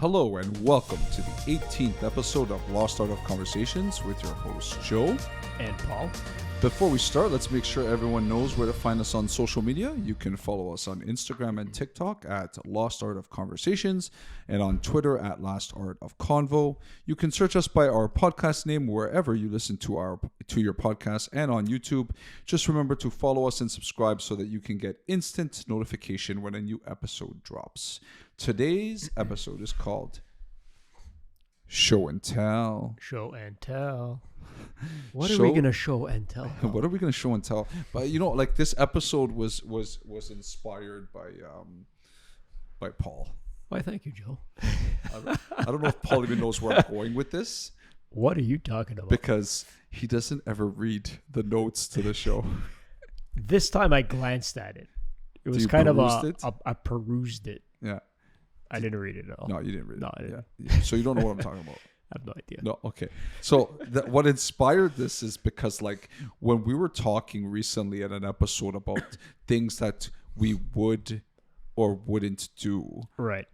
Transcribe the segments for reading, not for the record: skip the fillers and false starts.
Hello and welcome to the 18th episode of Lost Art of Conversations with your host Joe and Paul. Before we start, let's make sure everyone knows where to find us on social media. You can follow us on Instagram and TikTok at Lost Art of Conversations and on Twitter at Last Art of Convo. You can search us by our podcast name wherever you listen to your podcast and on YouTube. Just remember to follow us and subscribe so that you can get instant notification when a new episode drops. Today's episode is called Show and Tell. Show and tell. What are we going to show and tell? What are we going to show and tell? But like this episode was inspired by Paul. Why, thank you, Joe. I don't know if Paul even knows where I'm going with this. What are you talking about? Because he doesn't ever read the notes to the show. This time I glanced at it. It was kind of I perused it. Yeah. I didn't read it at all. No, you didn't read it. No, I didn't. Yeah. So you don't know what I'm talking about. I have no idea. No, okay. So what inspired this is because when we were talking recently at an episode about things that we would or wouldn't do. Right.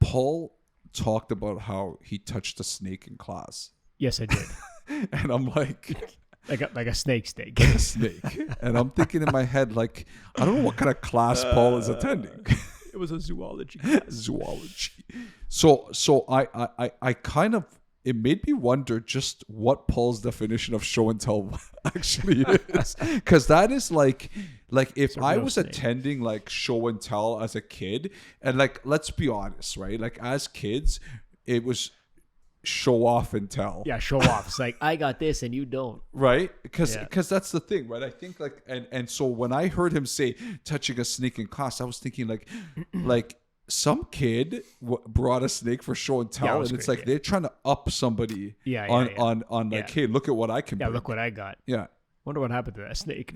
Paul talked about how he touched a snake in class. Yes, I did. And I'm like a snake steak. A snake. And I'm thinking in my head, I don't know what kind of class Paul is attending. It was a zoology class. Zoology. So I kind of, it made me wonder just what Paul's definition of show and tell actually is. Because that is like if I was attending show and tell as a kid, and let's be honest, right? As kids, it was show off and tell. Yeah, show off. It's like, I got this and you don't. Right? Because that's the thing, right? I think and so when I heard him say touching a snake in class, I was thinking some kid brought a snake for show and tell, and it's they're trying to up somebody on hey, look at what I can bring. Look what I got. Yeah. Wonder what happened to that snake.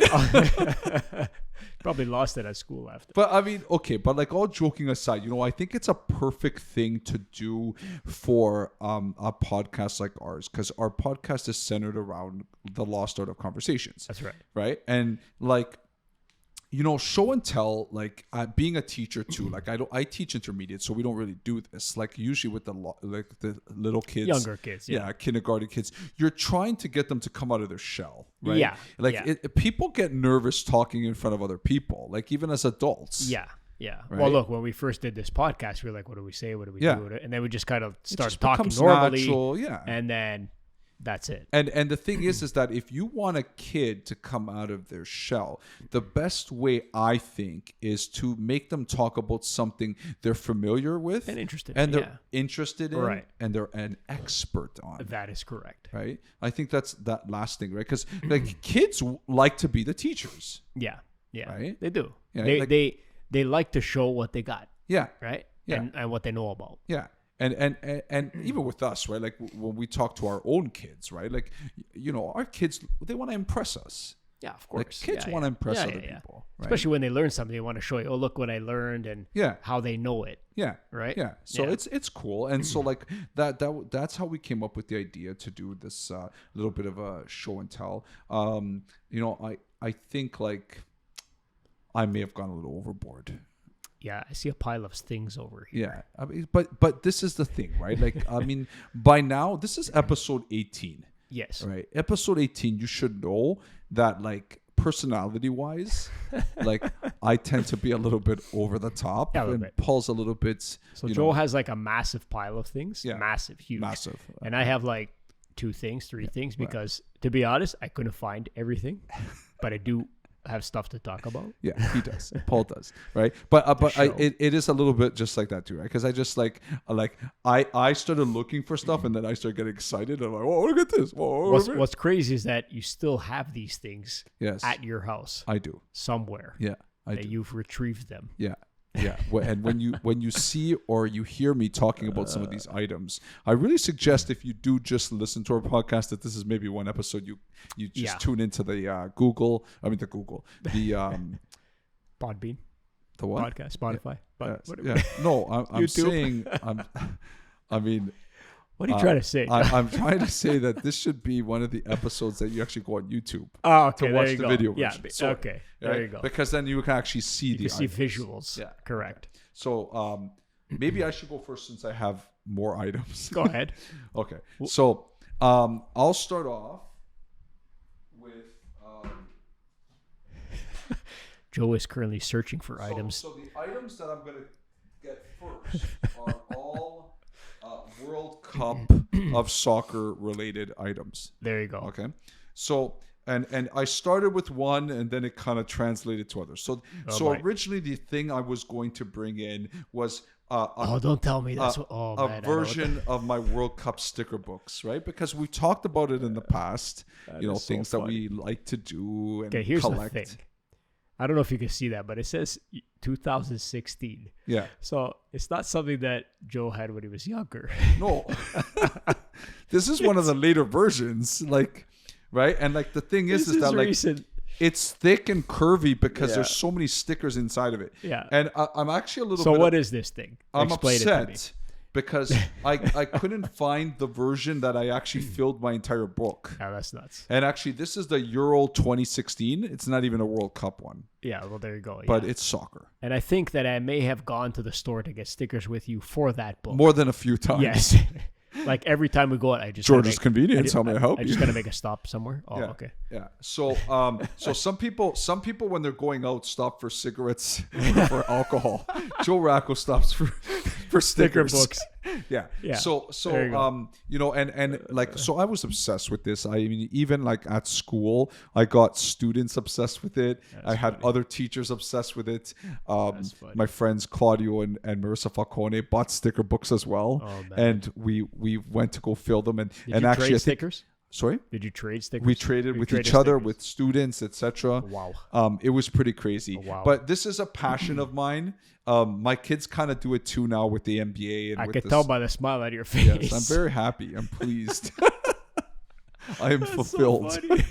Probably lost it at school after. But I mean, okay, but all joking aside, I think it's a perfect thing to do for a podcast like ours, because our podcast is centered around the Lost Art of Conversations. That's right. Right? And show and tell, being a teacher too, I teach intermediate, so we don't really do this. Usually with the little kids, younger kids, kindergarten kids, you're trying to get them to come out of their shell, right? Yeah, people get nervous talking in front of other people, even as adults. Yeah. Right? Well, look, when we first did this podcast, we were like, what do we say? What do we do? And then we just kind of started talking normally. Natural, and then that's it. And the thing is that if you want a kid to come out of their shell, the best way, I think, is to make them talk about something they're familiar with and interested they're interested in, right, and they're an expert on. That is correct. Right? I think that's that last thing, right? Because kids like to be the teachers. Yeah. Right? They do. Yeah, they like to show what they got. Yeah. Right? Yeah. And what they know about. Yeah. And even with us, right? When we talk to our own kids, right? Our kids, they want to impress us. Yeah, of course. Kids want to impress other people. Right? Especially when they learn something, they want to show you, oh, look what I learned and how they know it. Yeah. Right? Yeah. So it's cool. And so that's how we came up with the idea to do this little bit of a show and tell. I think I may have gone a little overboard. Yeah, I see a pile of things over here. Yeah, I mean, but this is the thing, right? I mean, by now, this is episode 18. Yes. Right? Episode 18, you should know that, personality-wise, I tend to be a little bit over the top. Yeah, and Paul's a little bit... So Joel has, a massive pile of things. Yeah. Massive, huge. Massive. And I have, 2 things, 3 things, because, to be honest, I couldn't find everything. But I do have stuff to talk about. Yeah, he does. Paul does, right? But it is a little bit just like that too, right? Because I just I started looking for stuff, and then I started getting excited. I'm like, oh, look at this! Whoa, what's crazy is that you still have these things at your house. I do somewhere. Yeah, I do. You've retrieved them. Yeah. Yeah, and when you see or you hear me talking about some of these items, I really suggest if you do just listen to our podcast that this is maybe one episode you just tune into the Podbean, the what podcast, Spotify, No, I'm saying I mean. What are you trying to say? I'm trying to say that this should be one of the episodes that you actually go on YouTube to watch the video version. Yeah, So, okay, there you go. Because then you can actually see you can see visuals. Yeah, correct. So maybe I should go first since I have more items. Go ahead. Okay. So I'll start off with Joe is currently searching for items. So the items that I'm going to get first are all World Cup of soccer related items. There you go. Okay. So and I started with one and then it kind of translated to others. So originally the thing I was going to bring in was don't tell me that's a version of my World Cup sticker books, right? Because we talked about it in the past, things that we like to do and here's collect. The thing. I don't know if you can see that, but it says 2016. Yeah. So it's not something that Joe had when he was younger. No. This is one of the later versions, right? And the thing is that recent. It's thick and curvy because there's so many stickers inside of it. Yeah. And I'm actually a little So bit... what is this thing? I'm Explain upset it to me. because I couldn't find the version that I actually filled my entire book. Oh, that's nuts. And actually, this is the Euro 2016. It's not even a World Cup one. Yeah, well, there you go. But it's soccer. And I think that I may have gone to the store to get stickers with you for that book. More than a few times. Yes. Every time we go out, I just George's Convenience. How may I help you? I just gotta make a stop somewhere. Oh, yeah, okay. Yeah. So, so some people when they're going out stop for cigarettes or for alcohol. Joe Racco stops for sticker books. Yeah. Yeah. So so I was obsessed with this. I mean, even at school, I got students obsessed with it. I had other teachers obsessed with it. My friends Claudio and Marissa Falcone bought sticker books as well. Oh, man. And we went to go fill them and Did you actually trade stickers? Sorry? Did you trade stickers? We traded with each other, with students, etc. Wow. It was pretty crazy. Wow. But this is a passion of mine. My kids kind of do it too now with the NBA. And I with could tell by the smile on your face. Yes, I'm very happy. I'm pleased. I am fulfilled. So funny.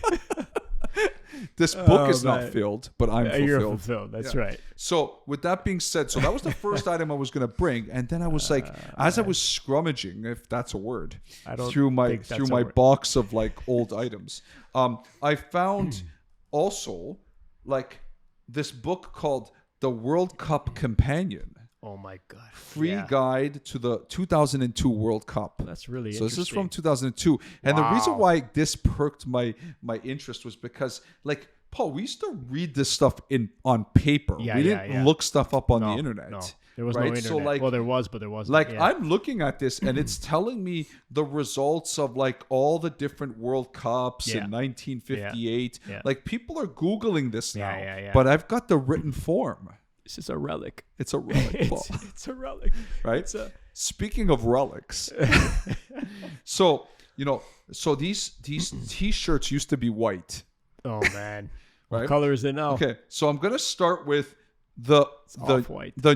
This book is not filled, but I'm fulfilled. You're fulfilled. That's right. So with that being said, so that was the first item I was going to bring, and then I was as I was scrummaging, if that's a word, through my box of old items, I found also this book called The World Cup Companion. Oh my God. Free guide to the 2002 World Cup. That's really interesting. So this is from 2002. And the reason why this perked my interest was because Paul, we used to read this stuff on paper. We didn't look stuff up on the internet. No. There was no internet. So well, there was, but there wasn't. I'm looking at this and it's telling me the results of all the different World Cups in 1958. Yeah. People are Googling this now. But I've got the written form. This is a relic. It's a relic, Paul. It's a relic. Right? Speaking of relics. So these T-shirts used to be white. Oh, man. Right? What color is it now? Okay, so I'm going to start with the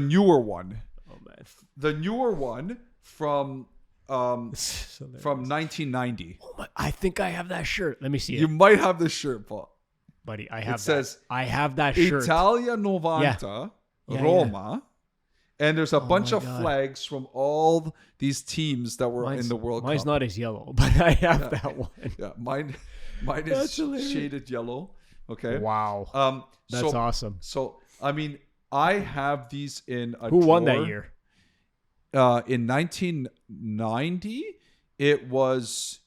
newer one. Oh, man. The newer one from 1990. Oh my, I think I have that shirt. Let me see it. You might have this shirt, Paul. Buddy, I have it says I have that shirt. Italia 90, Roma. And there's a bunch of flags from all these teams that were in the World Cup. Mine's not as yellow, but I have that one. Yeah, mine is shaded yellow. Okay. Wow. That's awesome. So, I mean, I have these in a Who won that year? In 1990, it was...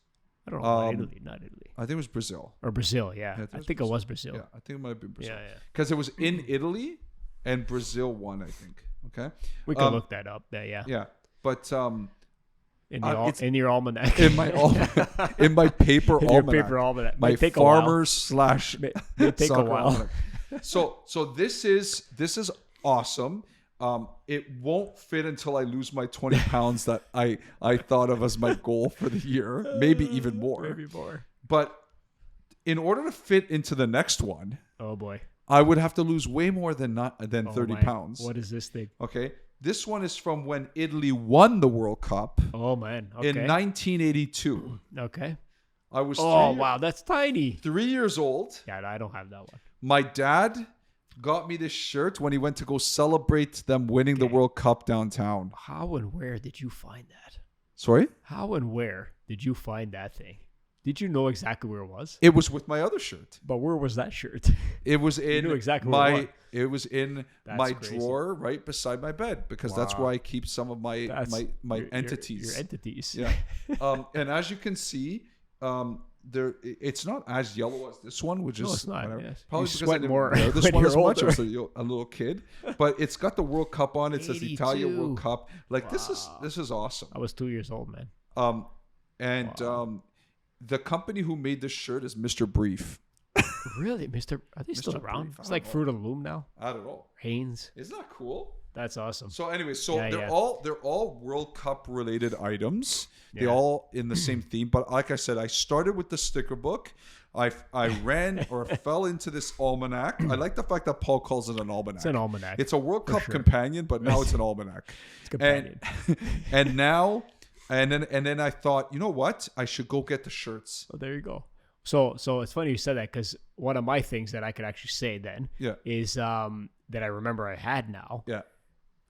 I don't know. Not Italy. I think it was Brazil. Or Brazil, yeah. I think it was Brazil. Yeah, I think it might have been Brazil. Yeah. Because it was in Italy and Brazil won, I think. Okay. We can look that up. Yeah. Yeah. But in your almanac. In my in my paper in almanac. Your paper almanac. My farmers / may take a while. Almanac. So this is awesome. It won't fit until I lose my 20 pounds that I thought of as my goal for the year. Maybe even more. Maybe more. But in order to fit into the next one, oh boy, I would have to lose way more than 30 pounds. What is this thing? Okay. This one is from when Italy won the World Cup. Oh man. Okay. In 1982. Okay. I was wow, that's tiny. 3 years old. Yeah, I don't have that one. My dad got me this shirt when he went to go celebrate them winning the World Cup downtown. How and where did you find that? Sorry? How and where did you find that thing? Did you know exactly where it was? It was with my other shirt. But where was that shirt? It was in knew exactly where it was. it was in That's my crazy. drawer right beside my bed because that's Wow. where I keep some of my entities. Your entities. Yeah. And as you can see, it's not as yellow as this one, which No, is it's not, whatever. yes. Probably You because sweat I didn't more wear this when one you're as much. I older. was a little kid, but it's got the World Cup on. It says Italia 82. World Cup. Like Wow. this is awesome. I was 2 years old, man. And the company who made this shirt is Mr. Brief. Really, Mr. Are they still Mr. around? Brief, I It's don't like know. Fruit of the Loom now. I don't know. Hanes. Isn't that cool? That's awesome. So anyway, Yeah, they're yeah. all World Cup related items. They Yeah. all in the same theme. But like I said, I started with the sticker book. I ran or fell into this almanac. I like the fact that Paul calls it an almanac. It's an almanac. It's a World Cup sure. companion, but now it's an almanac. It's companion. And now and then I thought, you know what? I should go get the shirts. Oh, there you go. So it's funny you said that because one of my things that I could actually say then Yeah. is that I remember I had now. Yeah.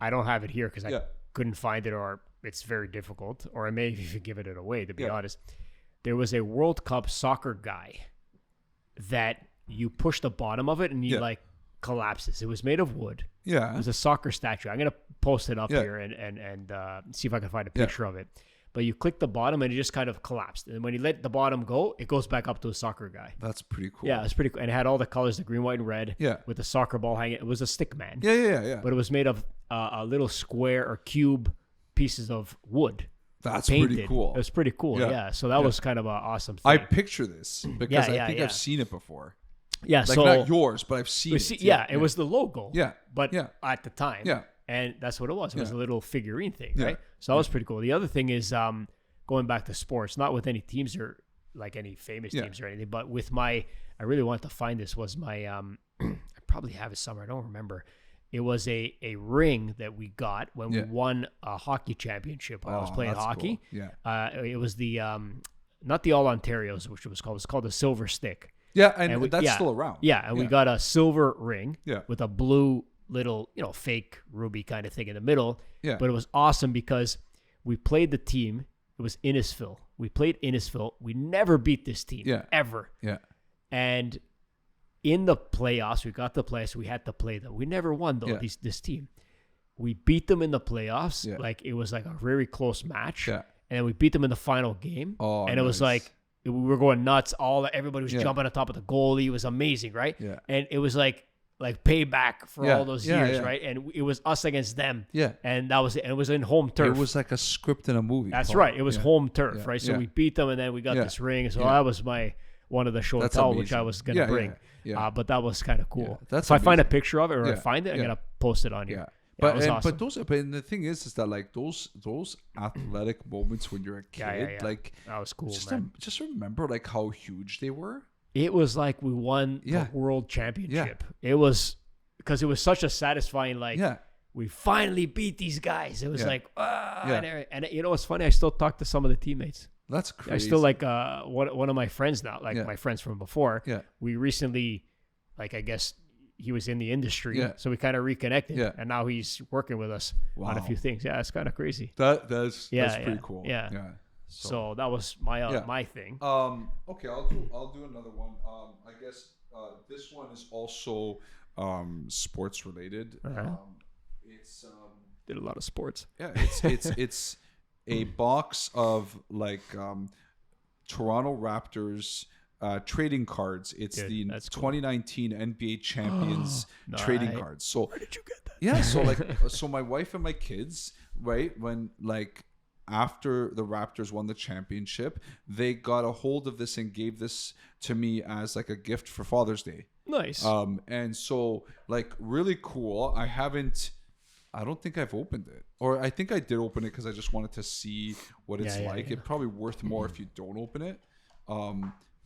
I don't have it here because I Yeah. couldn't find it, or it's very difficult, or I may have even given it away, to be Yeah. honest. There was a World Cup soccer guy that you push the bottom of it and he Yeah. like collapses. It was made of wood. It Yeah. was a soccer statue. I'm gonna post it up Yeah. here and see if I can find a Yeah. picture of it. But you click the bottom and it just kind of collapsed. And when you let the bottom go, it goes back up to a soccer guy. That's pretty cool. Yeah, it's pretty cool. And it had all the colors, the green, white, and red. Yeah. With the soccer ball hanging. It was a stick man. Yeah. But it was made of a little square or cube pieces of wood. That's Painted. pretty cool. It was pretty cool. Yeah. Yeah. So that was kind of an awesome thing. I picture this because I think yeah. I've seen it before. yeah. Like So not yours, but I've seen it. it was the logo. Yeah. But Yeah. at the time. Yeah. And that's what it was. It was Yeah. a little figurine thing, Yeah. right? So that was pretty cool. The other thing is going back to sports, not with any teams or like any famous Yeah. teams or anything, but with I really wanted to find this, was my, I probably have it somewhere. I don't remember. It was a ring that we got when Yeah. we won a hockey championship when I was Oh, playing that's hockey. cool. Yeah. It was the, not the All Ontarios, which it was called. It was called the Silver Stick. Yeah, and we- that's yeah. still around. Yeah, and we Yeah. got a silver ring Yeah. with a blue little, fake ruby kind of thing in the middle. Yeah. But it was awesome because we played the team. It was Innisfil. We played Innisfil. We never beat this team. Yeah. Ever. Yeah. And in the playoffs, we got the playoffs. We had to play them. We never won, though, Yeah. this team. We beat them in the playoffs. Yeah. Like, it was like a very close match. Yeah. And then we beat them in the final game. Oh, and it was nice. like, we were going nuts. Everybody was Yeah. jumping on top of the goalie. It was amazing, right? Yeah. And it was like payback for Yeah. all those Yeah, years, yeah. right? And it was us against them. Yeah. And that was it. And it was in home turf. It was like a script in a movie. That's Paul. right. It was Yeah. home turf, Yeah. right? So Yeah. we beat them, and then we got Yeah. this ring. So Yeah. that was one of the show and That's tell, which I amazing. was gonna Yeah, bring. yeah, yeah. But that was kind of cool. Yeah, that's if I find a amazing. picture of it or I Yeah, find it, I'm yeah. gonna post it on here. Yeah. it was awesome. But the thing is that like those athletic moments when you're a kid, Yeah. like That was cool, just man. just remember like how huge they were. It was like we won Yeah. the world championship. It was because it was such a satisfying Yeah. we finally beat these guys. It was Yeah. like, Yeah. and you know what's funny? I still talk to some of the teammates. That's crazy. I still like one of my friends now, like Yeah. my friends from before. Yeah. We recently, like I guess he was in the industry, Yeah. so we kind of reconnected. Yeah. And now he's working with us on a Wow. few things. Yeah, it's kind of crazy. That's Yeah, pretty yeah, cool. yeah. Yeah. So that was my Yeah. my thing. Okay, I'll do another one. I guess this one is also sports related. Uh-huh. It's Did a lot of sports. yeah, it's a box of like Toronto Raptors trading cards. It's Good, the that's cool. 2019 NBA Champions trading Nice. cards. So Where did you get that? yeah, so like so my wife and my kids, right, when like after the Raptors won the championship, they got a hold of this and gave this to me as like a gift for Father's Day. Nice. And so like really cool. I don't think I've opened it, or I think I did open it because I just wanted to see what it's Yeah, like. yeah. It's probably worth more if you don't open it.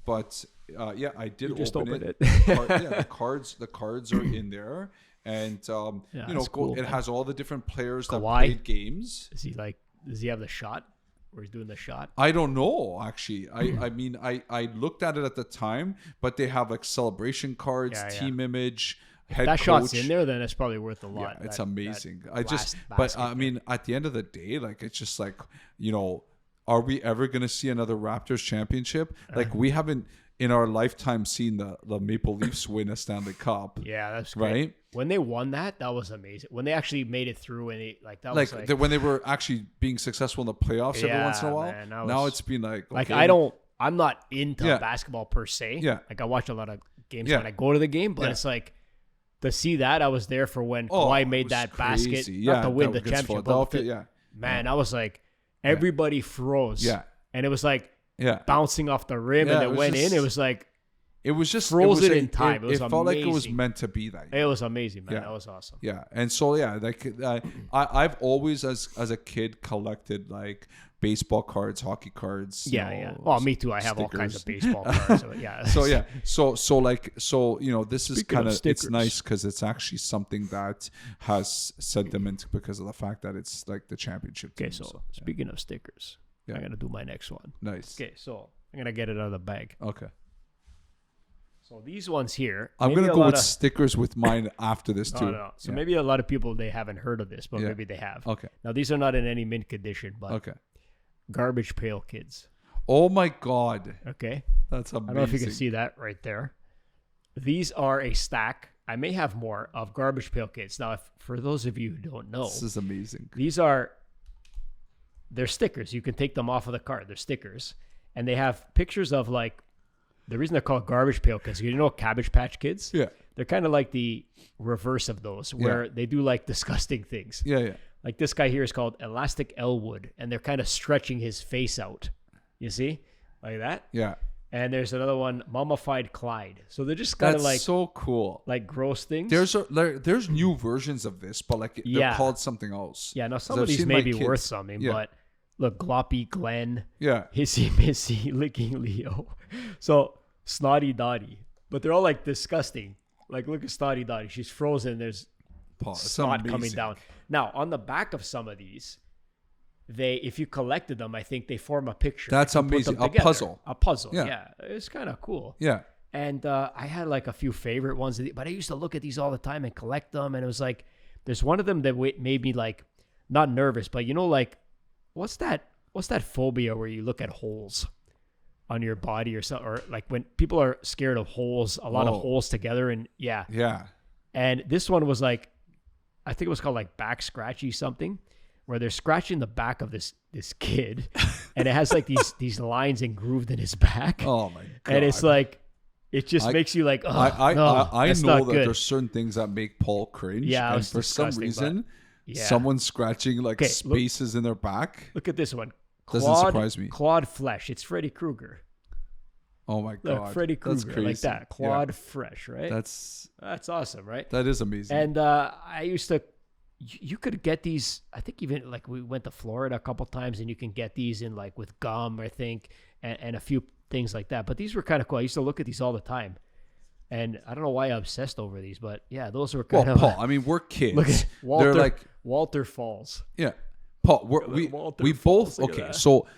But yeah, I did You just open opened it. it. Yeah, the cards are in there, and Yeah, you know, that's cool, it man. has all the different players that Kawhi. played games. Does he have the shot? Where he's doing the shot? I don't know actually. Hmm. I mean I looked at it at the time, but they have like celebration cards, Yeah, yeah. team image, head That coach. shot's in there, then it's probably worth a lot. Yeah, it's that- amazing. that I just, last but basket I there. mean, at the end of the day, like it's just like, you know, are we ever going to see another Raptors championship? Like, we haven't in our lifetime seen the Maple Leafs win a Stanley Cup. Yeah, that's great. Right? When they won that was amazing. When they actually made it through, and When they were actually being successful in the playoffs every once in a while. Man, now it's been like, okay. I'm not into basketball per se. Yeah. Like, I watch a lot of games Yeah. when I go to the game, but it's like, to see that, I was there for when Kawhi it made was that crazy. basket, Yeah, not to win that the against championship. But Philadelphia, man, I was like, everybody froze. Yeah. And it was like Yeah. bouncing off the rim, Yeah, and it it was went just- in. It was like, It was just frozen it was in time. It was felt like it was amazing. meant to be that. it was amazing, man. Yeah. That was awesome. Yeah, and so like I've always as a kid collected like baseball cards, hockey cards. Yeah. Well, me too. I have all kinds of stickers. baseball cards. So, yeah. So yeah, so this is Speaking kind of of it's stickers. nice because it's actually something that has sentiment because of the fact that it's like the championship Okay, team. so speaking of stickers, Yeah. I'm gonna do my next one. Nice. Okay, so I'm gonna get it out of the bag. Okay. So these ones here, I'm maybe gonna a go lot with of- stickers with mine after this too. No. So Yeah. maybe a lot of people, they haven't heard of this, but Yeah. maybe they have. Okay. Now these are not in any mint condition, but Okay. Garbage Pail Kids. Oh my God, Okay, that's amazing. I don't know if you can see that right there. These are a stack. I may have more of Garbage Pail Kids. Now, for those of you who don't know, This is amazing. they're stickers. You can take them off of the card. They're stickers, and they have pictures of like. The reason they're called Garbage Pail Kids, you know, Cabbage Patch Kids. Yeah. They're kind of like the reverse of those, where they do like disgusting things. Yeah. Like this guy here is called Elastic Elwood, and they're kind of stretching his face out. You see, like that. Yeah. And there's another one, Mummified Clyde. So they're just kind of That's like so cool. like gross things. There's new versions of this, but like they're Yeah. called something else. Yeah, now some 'Cause of I've these seen may my be kids- worth something, Yeah. but look, Gloppy Glenn, Yeah. Hissy Missy, Licking Leo. So Snotty Dotty. But they're all like disgusting. Like look at Snotty Dotty. She's frozen. There's Paul, it's snot coming amazing. down. Now, on the back of some of these, if you collected them, I think they form a picture. That's You put them amazing. A together. puzzle. A puzzle. Yeah. Yeah. It's kind of cool. Yeah. And I had like a few favorite ones, but I used to look at these all the time and collect them. And it was like, there's one of them that made me like, not nervous, but you know, like, what's that phobia where you look at holes on your body or something, or like when people are scared of holes, a lot of Oh. holes together. And yeah. Yeah. And this one was like, I think it was called like back scratchy something, where they're scratching the back of this kid, and it has like these lines engraved in his back. Oh my God. And it's like, it just I- makes you like, oh, I that's know not that good. there's certain things that make Paul cringe. Yeah, and it's for some disgusting, reason, Yeah. someone scratching like Okay, look- spaces in their back. Look at this one. Doesn't surprise me. Claude Flesh. It's Freddy Krueger. Oh my Look, God. Freddy That's Krueger, like crazy. that. Claude Fresh, right? That's awesome, right? that is amazing. And I used to, you could get these, I think even like we went to Florida a couple times, and you can get these in like with gum, I think, and a few things like that. But these were kind of cool. I used to look at these all the time. And I don't know why I obsessed over these, but yeah, those were kind well, of. Paul, I mean, we're kids. Look at Walter. They're like, Walter Falls. yeah. Paul, we Walter both Falls, look at okay. that.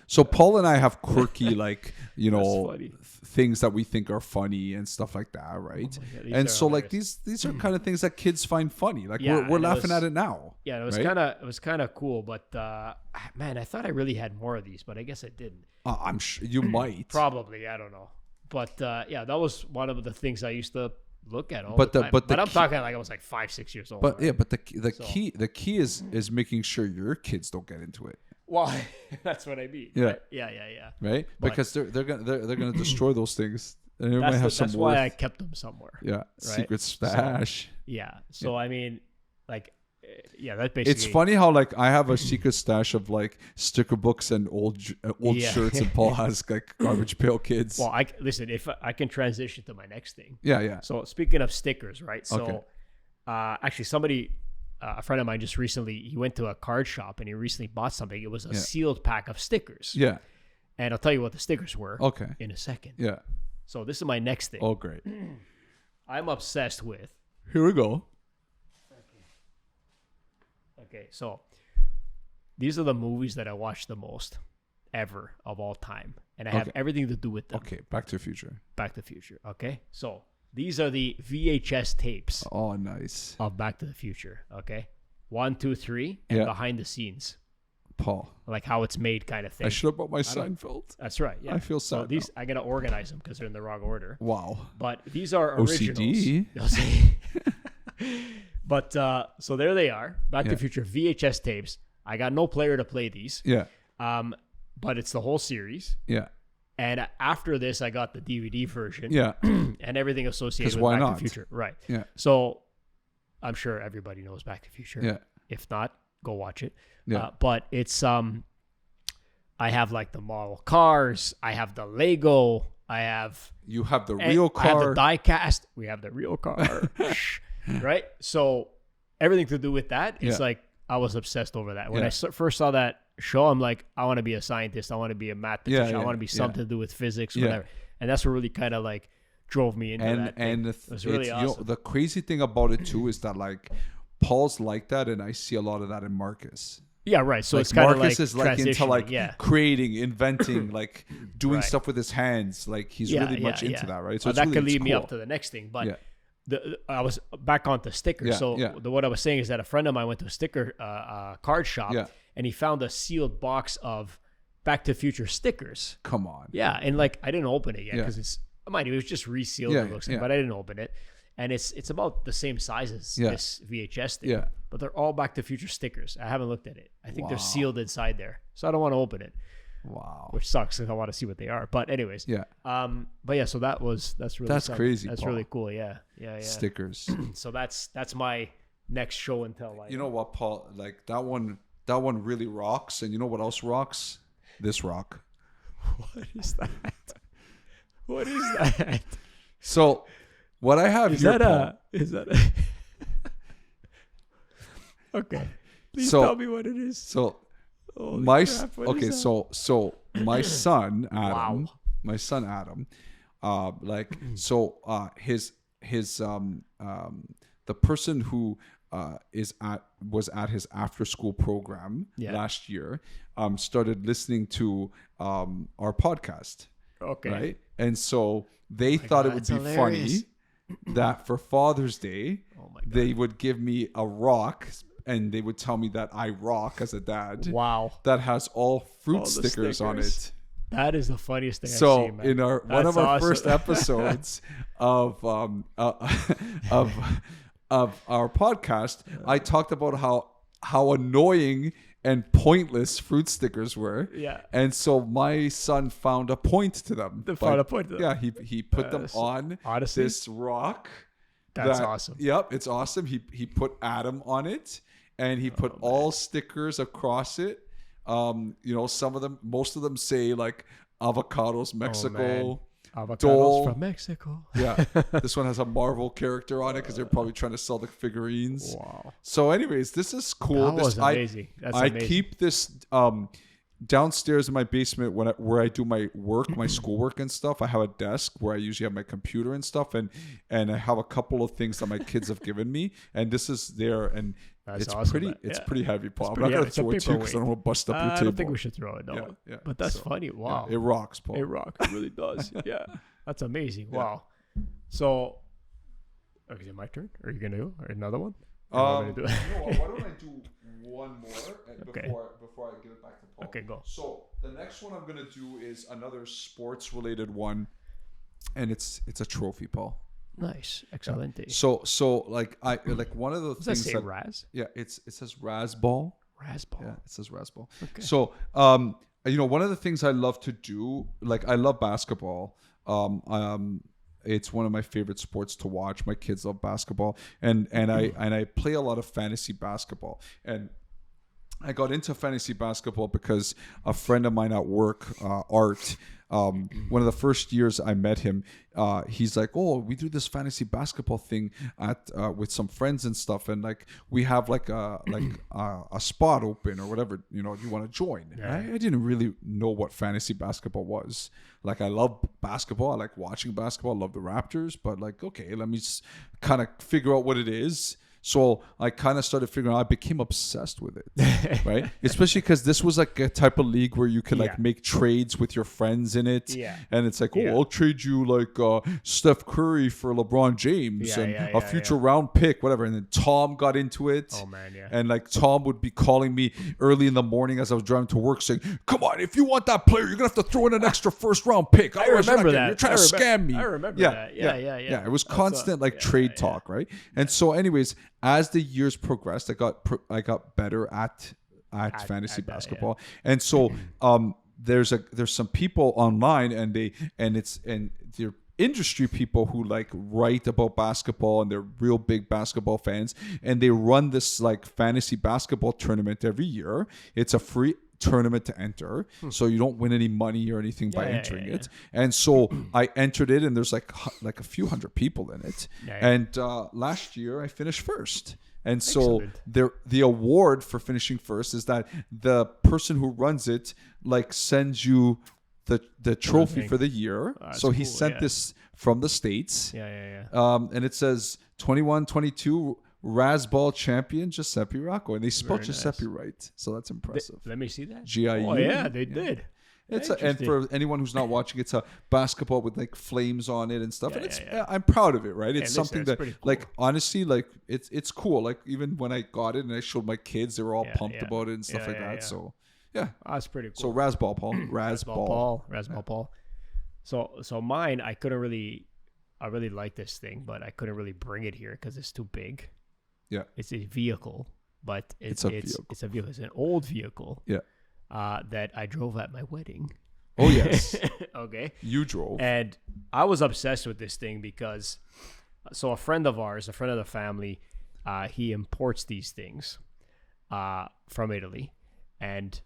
So Paul and I have quirky like That's funny. things that we think are funny and stuff like that, right? God, these And are so like hilarious. these are kind of things that kids find funny. Like Yeah, we're and it laughing was- at it now. Yeah, it was right? kind of cool, but man, I thought I really had more of these, but I guess I didn't. I'm sure you might. Probably, I don't know. But yeah, that was one of the things I used to look at all But the the- time. but the I'm key- talking like I was like 5-6 years old. But right? yeah, but the So- key is making sure your kids don't get into it, Well, that's what I mean. Yeah. Right? Yeah. right? But- Because they're gonna destroy those things, and they might have some That's worth. why I kept them somewhere. Yeah, secret So- stash. Yeah. So I mean, like, yeah, that basically. It's funny how like I have a secret stash of like sticker books and old Yeah. shirts, and Paul has like Garbage Pail Kids. Well, listen. If I can transition to my next thing. yeah. So speaking of stickers, right? So Okay. actually somebody, a friend of mine just recently, he went to a card shop and he recently bought something. It was a sealed pack of stickers. Yeah. And I'll tell you what the stickers were Okay. in a second. Yeah. So this is my next thing. Oh, great. I'm obsessed with. Here we go. Okay, so these are the movies that I watch the most ever of all time. And I have Okay. everything to do with them. Okay. Back to the Future. Back to the Future. Okay. So these are the VHS tapes Oh, nice. of Back to the Future. Okay. 1, 2, 3, and Yeah. behind the scenes. Paul, like how it's made, kind of thing. I should have brought my Seinfeld. That's right. Yeah. I feel So sad these, I'm gonna organize them because they're in the wrong order. Wow. But these are OCD. originals. But so there they are. Back to Yeah. the Future VHS tapes. I got no player to play these. Yeah. But it's the whole series. Yeah. And after this, I got the DVD version. Yeah. And everything associated 'Cause with why Back to not? the Future. Right. Yeah. So I'm sure everybody knows Back to the Future. Yeah. If not, go watch it. Yeah. But it's I have like the model cars. I have the Lego. I have You have the real I have car. the die cast. We have the real car. Right? So everything to do with that, it's Yeah. like I was obsessed over that. When Yeah. I first saw that show, I'm like, I want to be a scientist. I want to be a mathematician. Yeah, I want to be yeah. something to do with physics, Yeah. whatever. And that's what really kind of like drove me into that thing. And It was really awesome. the crazy thing about it too is that like Paul's like that, and I see a lot of that in Marcus. Yeah, right. So Like it's kind of Marcus like is like into transitioning, like yeah. creating, inventing, like doing Right. stuff with his hands. Like he's really much into that, right? So it's that really, could it's lead me cool. up to the next thing. But Yeah. I was back onto stickers. Yeah, So yeah. what I was saying is that a friend of mine went to a sticker card shop, Yeah. and he found a sealed box of Back to the Future stickers. Come on. Yeah, and like I didn't open it yet Yeah. because it's mind you, it was just resealed. Yeah, It looks like, yeah. but I didn't open it, and it's about the same size as Yeah. this VHS thing. Yeah. But they're all Back to the Future stickers. I haven't looked at it. I think Wow. they're sealed inside there, so I don't want to open it, Wow. which sucks because I want to see what they are. But anyways, Yeah. But yeah, so that's really That's something. crazy, That's Paul. really cool. Yeah, yeah, yeah. Stickers. So that's my next show and tell. Like, You know what, Paul? Like that one really rocks. And you know what else rocks? This rock. what is that? What is that? So what I have Is here, that Paul, Is that a? Okay, please So- tell me what it is. so Holy my crap, what is okay, that? so my son Adam, Wow. my son Adam, his the person who was at his after school program Yeah. last year started listening to our podcast. Okay. Right? And so they thought God, it would that's be hilarious. funny that for Father's Day, Oh my God. they would give me a rock and they would tell me that I rock as a dad Wow, that has all fruit All the stickers on stickers. it. that is the funniest thing I've So seen, man. in one That's of our awesome. first episodes of our podcast, I talked about how annoying and pointless fruit stickers were. Yeah. And so my son found a point to them. Found a point to them. Yeah, he put them That's- on honestly, this rock. that's awesome. Yep, it's awesome. He put Adam on it, and he put all stickers across it. Most of them say like avocados Mexico. Avocados Dole. from Mexico. Yeah, this one has a Marvel character on it because they're probably trying to sell the figurines. Wow. So, anyways, this is cool. That was amazing. That's I amazing. keep this downstairs in my basement where I do my work, my schoolwork and stuff. I have a desk where I usually have my computer and stuff, and I have a couple of things that my kids have given me, and this is there, and That's it's awesome, pretty. man. It's Yeah. pretty heavy, Paul. I'm pretty not gonna heavy. It's a throw it to you because I don't paperweight. want to bust up your I table. don't think we should throw it. No. Yeah, yeah. But that's So, funny. Wow. Yeah, it rocks, Paul. It rocks. It really does. Yeah. That's amazing. Wow. So, okay, my turn. Are you gonna do another one? Or am I gonna do it? you know what, why don't I do one more Okay. before I give it back to Paul? Okay, go. So the next one I'm gonna do is another sports related one, and it's a trophy, Paul. Nice. Excelente. So like one of the Does that things say that Raz? yeah, it says Razball. Razzball. Yeah, it says Razball. Okay. So one of the things I love to do, like I love basketball. It's one of my favorite sports to watch. My kids love basketball, and I play a lot of fantasy basketball. And I got into fantasy basketball because a friend of mine at work, Art, one of the first years I met him, he's like, "Oh, we do this fantasy basketball thing at with some friends and stuff, and like we have like a spot open or whatever. You know, do you want to join?" Yeah. I didn't really know what fantasy basketball was. Like, I love basketball. I like watching basketball. I love the Raptors, but like, okay, let me kind of figure out what it is. So I kind of started figuring out, I became obsessed with it, right? Especially because this was like a type of league where you could like make trades with your friends in it. Yeah. And it's like, I'll trade you like Steph Curry for LeBron James and a future round pick, whatever. And then Tom got into it. Oh, man, yeah. And like Tom would be calling me early in the morning as I was driving to work saying, come on, if you want that player, you're going to have to throw in an extra first round pick. I remember that. You're trying to scam me. I remember that. Yeah. It was constant trade talk, right? And so anyways, as the years progressed, I got better at fantasy basketball. And so there's some people online and they're industry people who like write about basketball and they're real big basketball fans, and they run this like fantasy basketball tournament every year. It's a free tournament to enter, so you don't win any money or anything by entering it. And so I entered it, and there's like a few hundred people in it. And last year I finished first. And so the award for finishing first is that the person who runs it like sends you the trophy for the year. So he sent this from the States. And it says 21-22 Razzball champion Giuseppe Rocco, and they spelled Giuseppe right, so that's impressive. Let me see that. GIU. Oh yeah, they did. And for anyone who's not watching, it's a basketball with like flames on it and stuff. I'm proud of it, right? It's something that cool. Like honestly, like it's cool. Like even when I got it and I showed my kids, they were all pumped about it and stuff like that. So that's pretty cool. So Razzball Paul, Razzball Paul. So mine, I really like this thing, but I couldn't really bring it here because it's too big. Yeah, it's a vehicle, but it's a vehicle. It's an old vehicle. Yeah. That I drove at my wedding. Oh yes. Okay. You drove. And I was obsessed with this thing because, so a friend of ours, a friend of the family, he imports these things, from Italy, and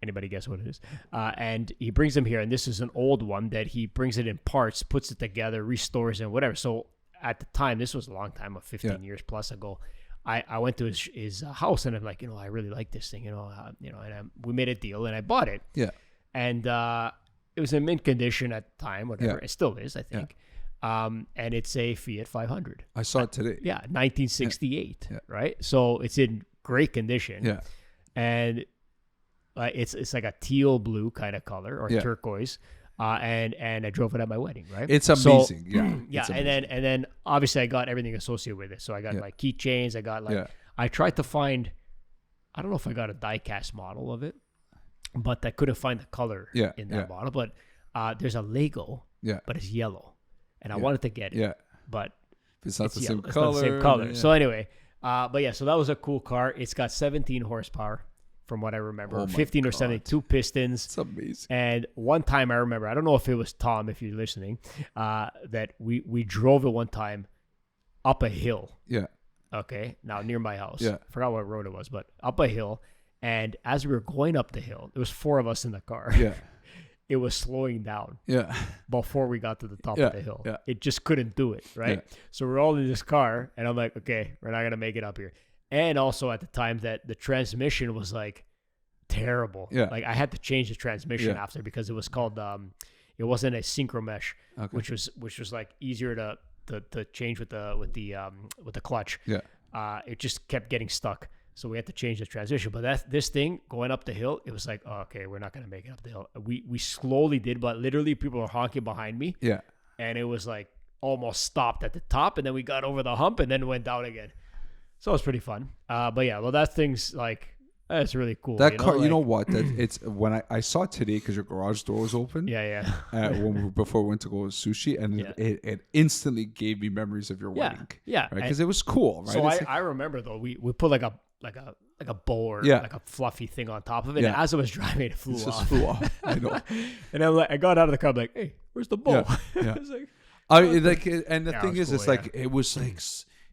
anybody guess what it is? And he brings them here, and this is an old one that he brings it in parts, puts it together, restores it, and whatever. So at the time, this was a long time, 15 years plus ago. I went to his house, and I'm like, I really like this thing, and we made a deal, and I bought it. Yeah. And it was in mint condition at the time, whatever. It still is, I think. And it's a Fiat 500. I saw it today. 1968, right? So it's in great condition. Yeah. And it's like a teal blue kind of color or turquoise. And I drove it at my wedding, right? It's amazing. And then obviously I got everything associated with it. So I got like keychains. I got I tried to find, I don't know if I got a die-cast model of it, but I couldn't find the color in that model. But there's a Lego, but it's yellow, and I wanted to get it, but it's not the same color. It's color. not the same color. So anyway, so that was a cool car. It's got 17 horsepower. From what I remember, 15 or 72 pistons. It's amazing. And one time I remember, I don't know if it was Tom, if you're listening, that we drove it one time up a hill. Yeah. Okay. Now near my house. Yeah. I forgot what road it was, but up a hill. And as we were going up the hill, there was 4 of us in the car. Yeah. It was slowing down. Yeah. Before we got to the top of the hill. Yeah. It just couldn't do it. Right. Yeah. So we're all in this car, and I'm like, okay, we're not going to make it up here. And also at the time that the transmission was like terrible. Yeah. Like I had to change the transmission after because it was called it wasn't a synchro mesh, which was like easier to change with the clutch. Yeah. It just kept getting stuck. So we had to change the transmission. But this thing going up the hill, it was like, oh, okay, we're not gonna make it up the hill. We slowly did, but literally people were honking behind me. Yeah. And it was like almost stopped at the top, and then we got over the hump and then went down again. So it was pretty fun. That thing's like, that's really cool. That car, you know what? That it's when I saw it today because your garage door was open. Before we went to go to sushi, and it instantly gave me memories of your wedding. Yeah, right, because it was cool. Right. So I remember though we put like a bow or like a fluffy thing on top of it. And as I was driving, it flew off. I know. And I got out of the car, I'm like, hey, where's the bow? Yeah. I was like, and the thing is, cool, it's like it was like.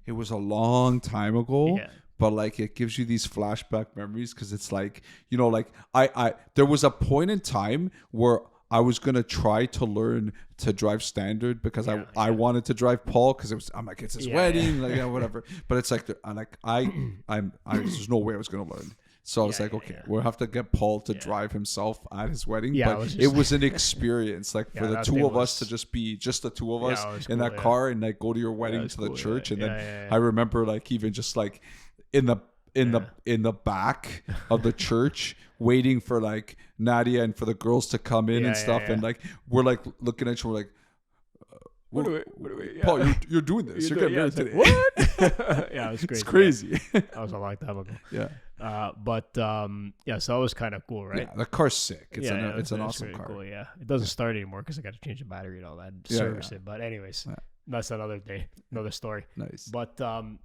It was a long time ago, but like it gives you these flashback memories because it's like, like I there was a point in time where I was gonna try to learn to drive standard because I wanted to drive Paul because I'm like, it's his wedding, like whatever. But it's like there's no way I was gonna learn. So I was Yeah, like, yeah, okay, yeah. we'll have to get Paul to Yeah. drive himself at his wedding. Yeah, but it was just- an experience, like Yeah, for the that two thing of us to was- just be just the two of Yeah, us it was in cool, that yeah. car and like go to your it wedding was to the cool, yeah. church. And Yeah, then yeah, yeah. I remember like even just like in the in the back of the church waiting for like Nadia and for the girls to come in Yeah, and yeah, stuff. yeah. And like we're like looking at you, we're like, What do we? Yeah. Paul, you're doing this. You're getting married today. What? Yeah, it was crazy. It's crazy. Yeah. That was a long time ago. Yeah. Yeah, so it was kind of cool, right? Yeah, the car's sick. It's yeah, it's an that's awesome really car. Cool, yeah, it doesn't start anymore because I got to change the battery and all that, and Yeah, service yeah. it. But anyways, Yeah. that's another day, another story. Nice. But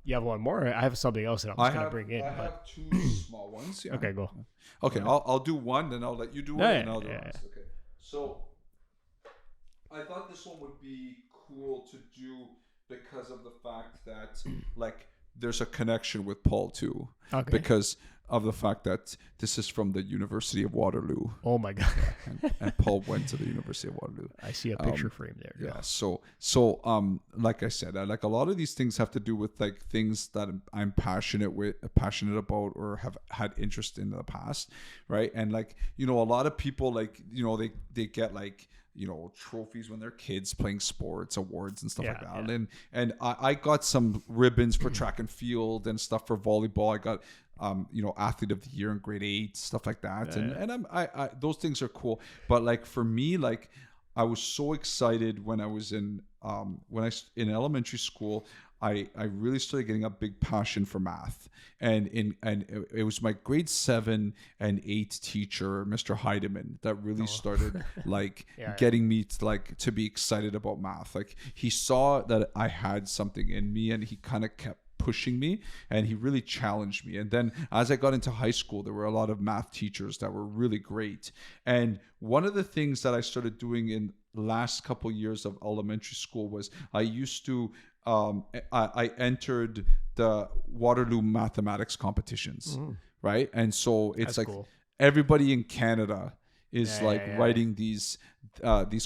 you have one more. I have something else that I'm just gonna bring in. I But have two small ones. Yeah. okay, go. Okay, I'll do one, then I'll let you do one, Yeah, and I'll do yeah, one. Okay. So I thought this one would be cool to do because of the fact that like there's a connection with Paul too, Okay. because of the fact that this is from the University of Waterloo, Oh my god, and Paul went to the University of Waterloo. I see a picture frame there. Yeah. So like I said, like a lot of these things have to do with like things that I'm passionate about or have had interest in the past, right? And like, you know, a lot of people like, you know, they get like, you know, trophies when they're kids playing sports, awards and stuff like Yeah, that. yeah. And I got some ribbons for track and field and stuff for volleyball. I got you know, athlete of the year in grade 8, stuff like that. Yeah, And I those things are cool. But like for me, like I was so excited when I was in in elementary school. I really started getting a big passion for math, and it was my grade 7 and 8 teacher, Mr. Heidemann, that really started like Yeah, getting me to be excited about math. Like he saw that I had something in me, and he kind of kept pushing me, and he really challenged me. And then as I got into high school, there were a lot of math teachers that were really great. And one of the things that I started doing in last couple years of elementary school was I used to I entered the Waterloo mathematics competitions, right? And so it's That's like cool. everybody in Canada is Yeah, like yeah, yeah. writing these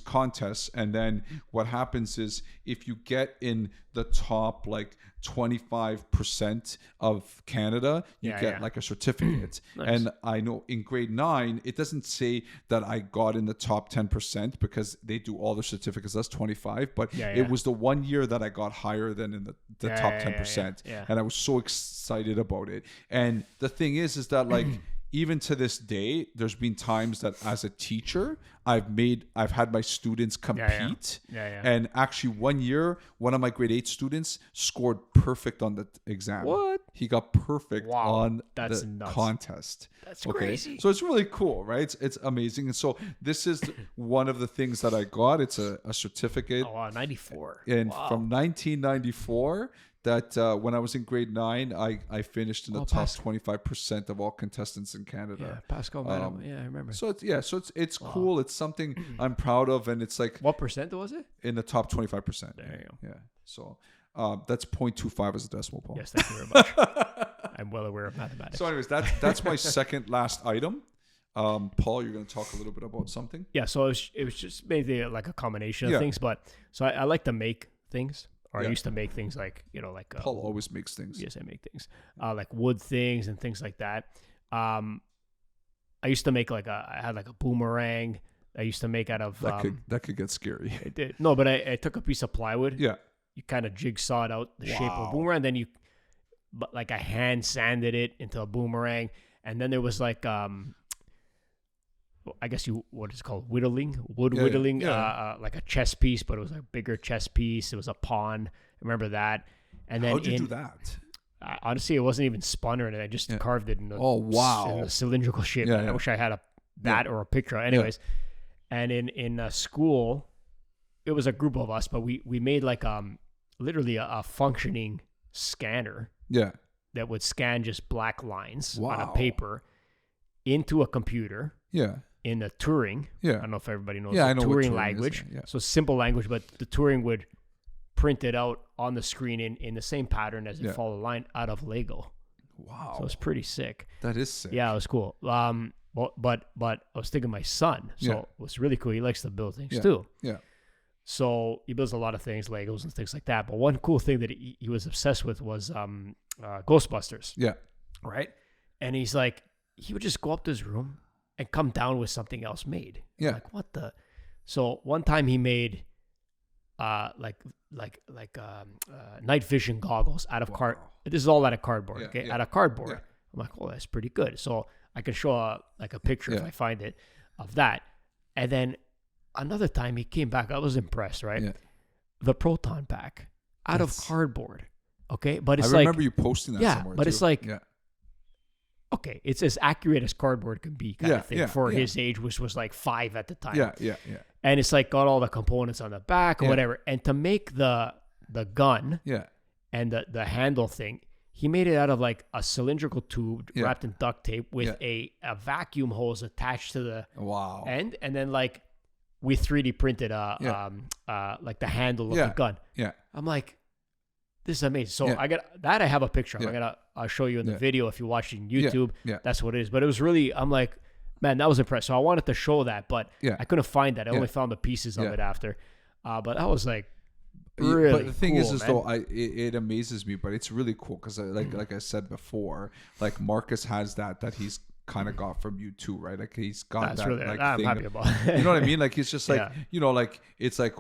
contests, and then what happens is if you get in the top like 25% of Canada, you Yeah, get yeah. like a certificate. Nice. And I know in grade 9 it doesn't say that I got in the top 10% because they do all the certificates, that's 25, but Yeah, yeah. it was the one year that I got higher than in the Yeah, top yeah, yeah, 10%. yeah. And I was so excited about it. And the thing is that like even to this day, there's been times that as a teacher, I've had my students compete. Yeah. And actually one year, one of my grade 8 students scored perfect on the exam. What? He got perfect Wow, on that's the nuts. contest. That's crazy. So it's really cool, right? It's amazing. And so this is one of the things that I got. It's a certificate Oh wow, 94. and Wow. from 1994 that when I was in grade 9, I finished in the Oh, top Pascal. 25% of all contestants in Yeah, Canada. Pascal. Yeah, I remember. So it's cool. It's something I'm proud of, and it's like What percent was it? in the top 25%. There you go. Yeah. So that's 0.25 as a decimal, Paul. Yes, thank you very much. I'm well aware of mathematics. So anyways, that's my second last item. Paul, you're going to talk a little bit about something. Yeah, so it was just maybe like a combination of Yeah. things, but so I like to make things, or Yeah. I used to make things like, you know, like Paul always makes things. yes, I make things like wood things and things like that. I used to make I had like a boomerang. I used to make out of That could get scary. it did. No, but I took a piece of plywood. Yeah. You kind of jigsawed out the shape of Wow. a boomerang, then but like I hand sanded it into a boomerang, and then there was like I guess what is it called, wood Yeah, whittling, yeah. like a chess piece, but it was a bigger chess piece. It was a pawn. I remember that. And then How'd you do that? Honestly, it wasn't even spun or anything. I just Yeah. carved it in a, Oh, wow. in a cylindrical shape. Yeah, I yeah. wish I had that or a picture. Anyways, and in school, it was a group of us, but we made like literally a functioning scanner Yeah. that would scan just black lines on a Wow. paper into a computer Yeah. in a Turing. I Yeah. don't know if everybody knows Yeah, the I know what Turing Turing is, language. yeah. So simple language, but the Turing would print it out on the screen in the same pattern as it Yeah. followed line out of Lego. Wow. So it's pretty sick. That is sick. Yeah, it was cool. But I was thinking of my son. So Yeah. it was really cool. He likes to build things Yeah. too. Yeah. So he builds a lot of things, Legos and things like that. But one cool thing that he was obsessed with was Ghostbusters, Yeah. right? And he's like, he would just go up to his room and come down with something else made. Yeah. Like, what the? So one time he made night vision goggles out of card. This is all out of cardboard. Yeah, Okay, yeah. out of cardboard. Yeah. I'm like, oh, that's pretty good. So I can show a picture if I find it of that. And then another time he came back. I was impressed, right? Yeah. The proton pack out of cardboard. Okay, but it's I remember you posting that somewhere. but too. it's like, yeah. okay, it's as accurate as cardboard can be, kind of thing for his age, which was like 5 at the time. Yeah. And it's like got all the components on the back or whatever. And to make the gun and the handle thing, he made it out of like a cylindrical tube wrapped in duct tape with a vacuum hose attached to the end, and then like we 3D printed like the handle of the gun. Yeah. I'm like, this is amazing. So I got that. I have a picture. I'll show you in the video if you're watching YouTube. Yeah. That's what it is. But it was really, I'm like, man, that was impressive. So I wanted to show that, but I couldn't find that. I only found the pieces of it after. But that was like really But the thing cool, is man. though, it amazes me, but it's really cool because like I said before, like Marcus has that he's kind of got from you too, right? Like he's got That's that really, like I'm thing. happy about You know what I mean? Like it's just like Yeah. like it's like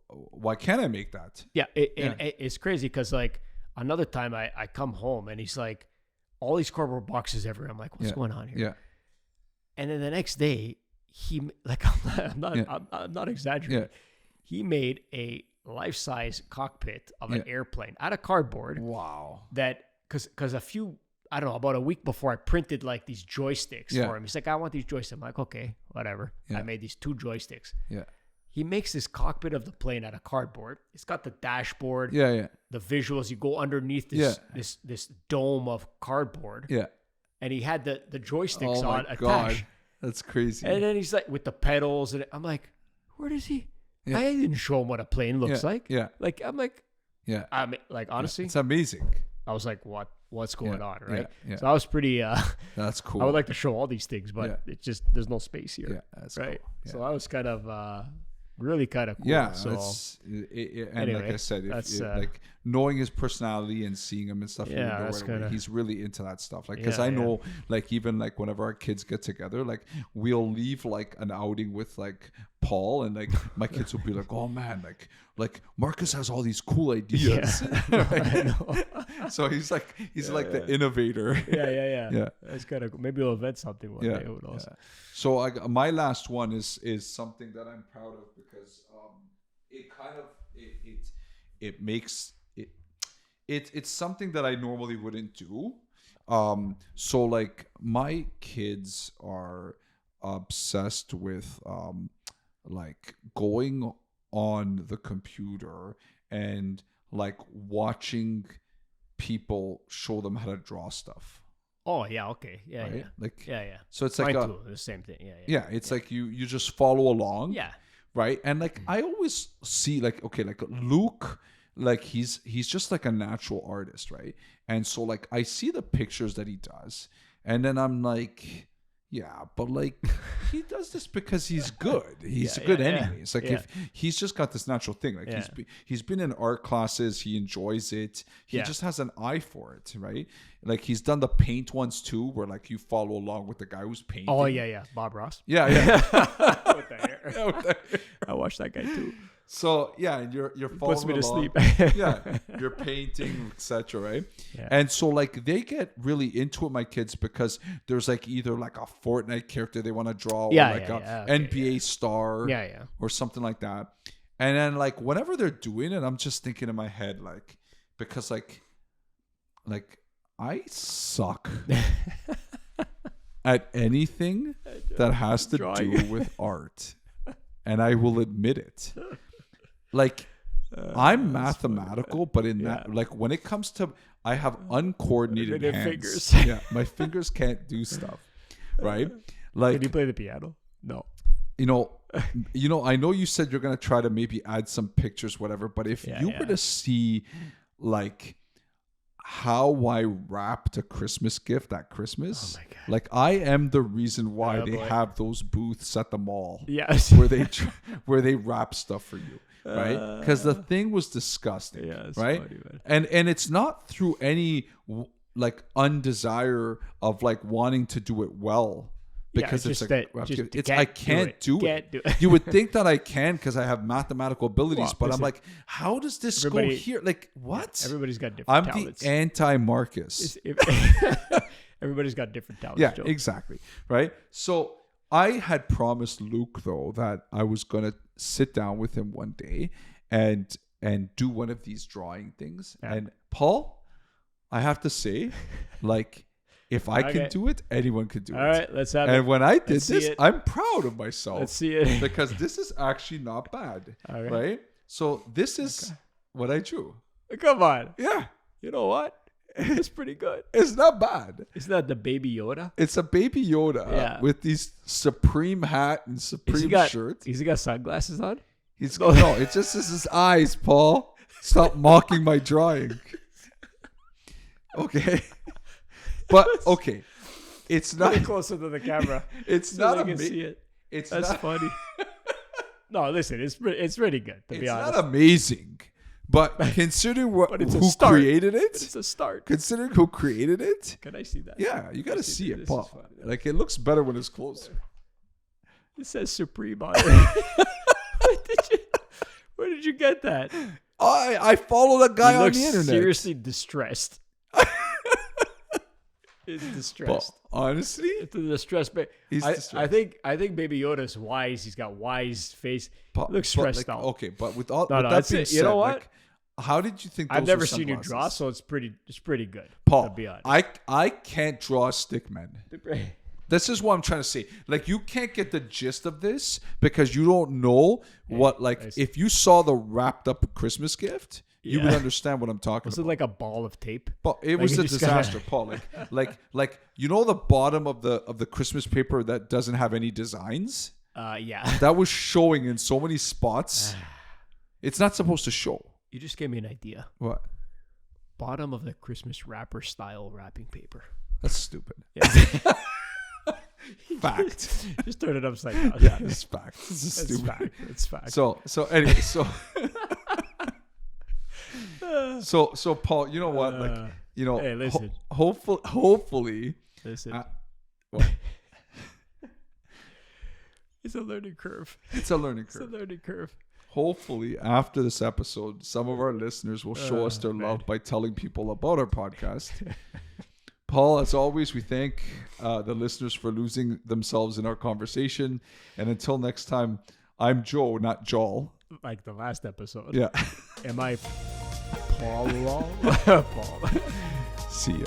why can't I make that? It's crazy because like another time I come home and he's like, all these cardboard boxes everywhere. I'm like, what's going on here? Yeah. And then the next day, he like I'm not exaggerating. Yeah. He made a life-size cockpit of an airplane out of cardboard. Wow. That because about a week before, I printed like these joysticks for him. He's like, I want these joysticks. I'm like, okay, whatever. Yeah. I made these 2 joysticks. Yeah. He makes this cockpit of the plane out of cardboard. It's got the dashboard. Yeah. The visuals. You go underneath this dome of cardboard. Yeah. And he had the joysticks Oh my on God. attached. That's crazy. And then he's like with the pedals, and I'm like, where does he? Yeah. I didn't show him what a plane looks like. Yeah. Like I'm like, Yeah. I mean, like honestly, It's amazing. I was like, what's going on, right? Yeah. So I was pretty. That's cool. I would like to show all these things, but it's just there's no space here. Yeah, that's right. cool. Yeah. So I was kind of really kind of cool. Yeah, So and anyway, like I said, that's, like knowing his personality and seeing him and stuff, you Yeah, know that's right away, kinda- he's really into that stuff. Like, because Yeah, I yeah. know, like even like whenever our kids get together, like we'll leave like an outing with like Paul, and like my kids will be like, "Oh man, like Marcus has all these cool ideas." I know. So he's like the innovator. yeah. Yeah. That's kind of cool. Maybe we'll invent something one Yeah, day. Who knows? yeah. So my last one is something that I'm proud of because it kind of it makes it's something that I normally wouldn't do. So like my kids are obsessed with like going on the computer and like watching people show them how to draw stuff. Oh yeah. Okay. Yeah. Right? Yeah. Like Yeah. so it's Mine like too. The same thing. Yeah. yeah, it's like you just follow along. Yeah. Right. And like I always see like, okay, like Luke, like he's just like a natural artist, right? And so like I see the pictures that he does, and then I'm like, yeah, but like he does this because he's good. He's good anyway. It's like if he's just got this natural thing, like he's been in art classes, he enjoys it. He just has an eye for it, right? Like he's done the paint ones too, where like you follow along with the guy who's painting. Oh yeah. Bob Ross. Yeah. With the hair. Yeah, with the hair. I watched that guy too. So yeah, and you're following Puts me to along. sleep. Yeah, you're painting, etc. Right? Yeah. And so like they get really into it, my kids, because there's like either like a Fortnite character they want to draw, or like a NBA star, or something like that. And then like whenever they're doing it, I'm just thinking in my head like, because like I suck at anything that has to do with art, and I will admit it. Like I'm mathematical, but in that, like when it comes to, I have uncoordinated hands. Fingers. Yeah, my fingers can't do stuff, right? Like, Can you play the piano? No. you know, I know you said you're gonna try to maybe add some pictures, whatever. But if you were to see, like, how I wrapped a Christmas gift at Christmas, Oh my God. like I am the reason why they boy. have those booths at the mall. Yes. where they wrap stuff for you, right? Because the thing was disgusting, Yeah, it's right? funny, man. And it's not through any like undesire of like wanting to do it well because it's like I can't do it. You would think that I can because I have mathematical abilities, but I'm like, how does this go here? Like what? Everybody's got different talents. I'm the anti-Marcus. Everybody's got different talents. Yeah, Joe. exactly. Right. So I had promised Luke though that I was gonna sit down with him one day and do one of these drawing things. Yeah. And Paul, I have to say, like, if I can do it, anyone could do it. All right, let's have it. And when I did this, I'm proud of myself. Let's see it. Because this is actually not bad. All right. Right? So this is what I drew. Come on. Yeah. You know what? It's pretty good. It's not bad. Isn't that the Baby Yoda? It's a Baby Yoda with these Supreme hat and Supreme shirt. Has he got sunglasses on? No, it just is his eyes, Paul. Stop mocking my drawing. Okay. But okay, it's not closer to the camera. It's so not can see it. That's funny. No, listen, it's really good. To be honest, it's not amazing, but considering who created it, it's a start. Considering who created it, can I see that? Yeah, you got to see it, Paul. Like it looks better when it's closer. It says Supreme on it. Where did you get that? I follow that guy on the internet. Seriously distressed. He's distressed. But honestly, it's a distressed. He's distressed. I think Baby Yoda's wise. He's got wise face. Looks stressed out. Okay, but with that being said, you know what? Like, how did you think? I've never seen you draw, so it's pretty good. Paul, to be honest. I can't draw stickmen. This is what I'm trying to say. Like, you can't get the gist of this because you don't know what. Like, if you saw the wrapped up Christmas gift, you would understand what I'm talking about. Was it like a ball of tape? But it was a disaster, Paul. Like you know the bottom of the Christmas paper that doesn't have any designs? Yeah. That was showing in so many spots. It's not supposed to show. You just gave me an idea. What? Bottom of the Christmas wrapper style wrapping paper. That's stupid. Yeah. Fact. Just turn it upside down. Yeah, it's fact. This is stupid. It's fact. So anyway, so Paul, you know what? Like, you know, hey, listen. Hopefully, listen. It's a learning curve. It's a learning curve. Hopefully, after this episode, some of our listeners will show us their love by telling people about our podcast. Paul, as always, we thank the listeners for losing themselves in our conversation. And until next time, I'm Joe, not Joel. Like the last episode. Yeah. Am I Paul? Paul. See ya.